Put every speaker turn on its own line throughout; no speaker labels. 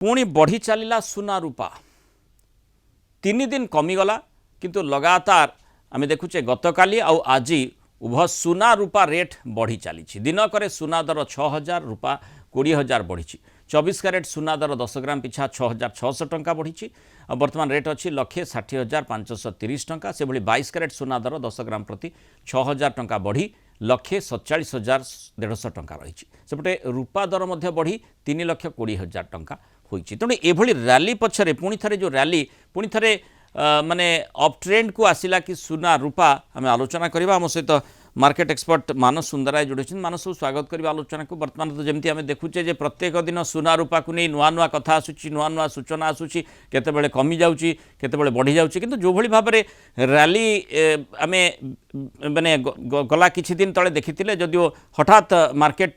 पुणी बढ़ी चलला सुना रूपा 3 दिन कमिगला किंतु लगातार आम देखुचे गतकाली आज उभय सुना रूपा रेट बढ़ी चली दिनक सुना दर 6000 रूपा 20000 बढ़ी 24 कैरेट सुना दर 10 ग्राम पिछा 6600 टंका बढ़ी बर्तमान रेट अच्छी 1,60,530 टंका से भली 22 कैरेट सुना दर 10 ग्राम प्रति 6000 टंका बढ़ी 1,47,150 टंका रही सेपटे रूपा दर बढ़ी 3,20,000 टंका होती तेणु एभली रैली पछरे पुणी थे जो रैली पुणी थे माने अप ट्रेंड को आसिला कि सुना रूपा आम आलोचना करवा आम सहित मार्केट एक्सपर्ट मानस सुंदराय जोड़ी मानस स्वागत करवा आलोचना को बर्तमान तो जमी आम देखुचे जे प्रत्येक दिन सुना रूपा को नहीं नुआ नुआ कथा आसूची नुआ नुआ सूचना आसूची केतेबेले कमी जाउची केतेबेले बढ़ी जाउची किंतु जो भली भाव में रैली आम माने गला किछि दिन तले देखिथिले जदियो हठात मार्केट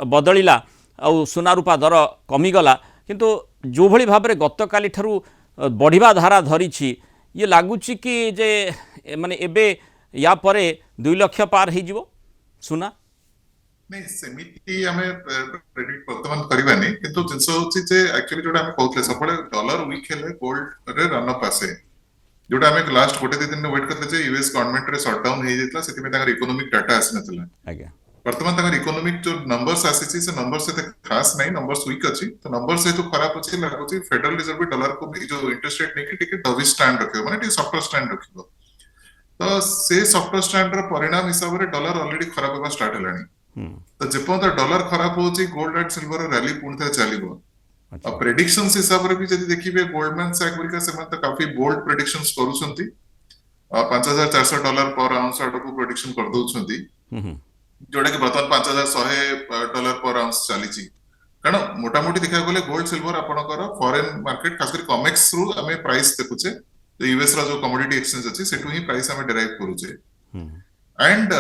बदलिला आउ सुना रूपा दर कमिगला किंतु जो भली भाव में गतकाली ठारू बढ़िया धारा धरी ये लगुच कि जे माने एबे या परे 2 लाख पार हो जीवो सुना
नहीं सेमिति हमें प्रेडिक्ट वर्तमान करबानी किंतु जिंस होची जे एक्चुअली जोडा हमें कहतले सबले डॉलर वीक हेले गोल्ड रे रन अप आसे जोडा हमें लास्ट गोटे दिन वेट करले जे यूएस गवर्नमेंट रे शटडाउन हे जेतला सेति में ताकर इकोनॉमिक डाटा आसी नतला
आज्ञा
वर्तमान ताकर इकोनॉमिक जो नंबर्स आसी से नंबर से खास नहीं नंबर्स वीक अछि तो नंबर से तो खराब अछि लागुची फेडरल रिजर्व भी डॉलर को भी जो इंटरेस्ट रेट नेकी टिके डवी स्टैंड रखियो माने टिके सॉफ्टर स्टैंड रखियो तो से सॉफ्टर स्टैंड रो परिणाम हिसाब रे डॉलर ऑलरेडी खराब होबा स्टार्ट हलानी तो जेपन डॉलर खराब होची गोल्ड एंड सिल्वर रैली पूर्ण तरह चलीबो अब प्रेडिक्शंस हिसाब रे भी जदी देखिबे गोल्डमैन सैक्स का से तो काफी बोल्ड प्रेडिक्शंस करूछंती $5,400 पर आउंस आडको प्रेडिक्शन कर दउछंती जोड़ा कि बर्तमान $5,100 पर आउंस चली कारण मोटामोटी देखा गले गोल्ड सिल्वर आपनकर फॉरेन मार्केट खास कर कॉमेक्स थ्रू हमें प्राइस देखुचे यूएस रा जो कमोडिटी एक्सचेंज अछि सेटु ही प्राइस हमें डेराइव करूचे एंड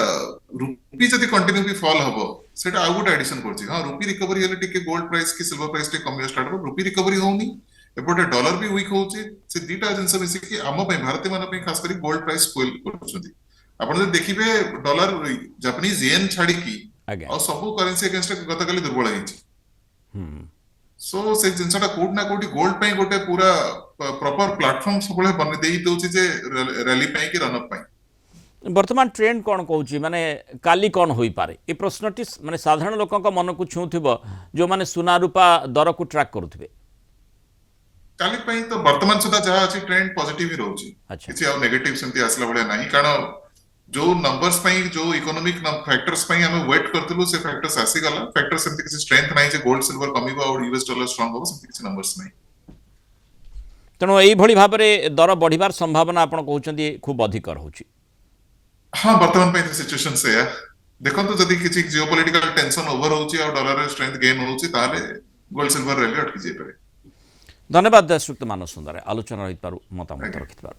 रुपी जदी कंटिन्यू भी फॉल हबो सेटा आउट एडिशन करछि हां रुपी रिकवरी हेले टिके गोल्ड प्राइस की सिल्वर प्राइस के कमी स्टार्ट हो रुपी रिकवरी होनी एपटे डॉलर भी वीक होछि से दीटा जिंस मिसी कि आम पे भारतीय मान पे खास कर गोल्ड प्राइस स्क्वेल करछथि आपण देखिबे डॉलर जापानीज येन छाड़ी की और सब करेंसी अगेंस्ट गतकाली दुर्बल होइछि सो से जिंसटा कोड ना कोडी गोल्ड पे गोटे पूरा प्रॉपर प्लेटफॉर्म सबले बन देई दोछि जे रैली पे कि रन अप पे
वर्तमान ट्रेंड कौन कहूँ माने काली कौन हो पारे ये प्रश्नटी माने साधारण लोक मन को छुँव जो माने सुना रूपा दर को ट्रैक करुवे
काली पे तो वर्तमान सुधा जहाँ अच्छी ट्रेंड पॉजिटिव ही रोची किसी और नेगेटिव सेमती आसला बड़े नहीं कारण जो नंबर्स पे जो इकोनॉमिक फैक्टर्स पे हमें वेट करथलु से फैक्टर्स आसी गला फैक्टर्स सेमती किसी स्ट्रेंथ नहीं जे गोल्ड सिल्वर कमिबो और यूएस डॉलर स्ट्रांग हो सेमती किसी नंबर्स नहीं
तेणु यही भली भाव में दर बढ़िबार संभावना आपण कहउचंदी खूब अधिक रहउची
हां वर्तमान पे सिचुएशन से है देखो तो जदी किसी जियोपॉलिटिकल टेंशन ओवर होची और डॉलर स्ट्रेंथ गेन होची ताले गोल्ड सिल्वर रैली अटकी जाय पारे
धन्यवाद श्रीयुक्त मानस सुंदर आलोचना रही मतामत रखिथबार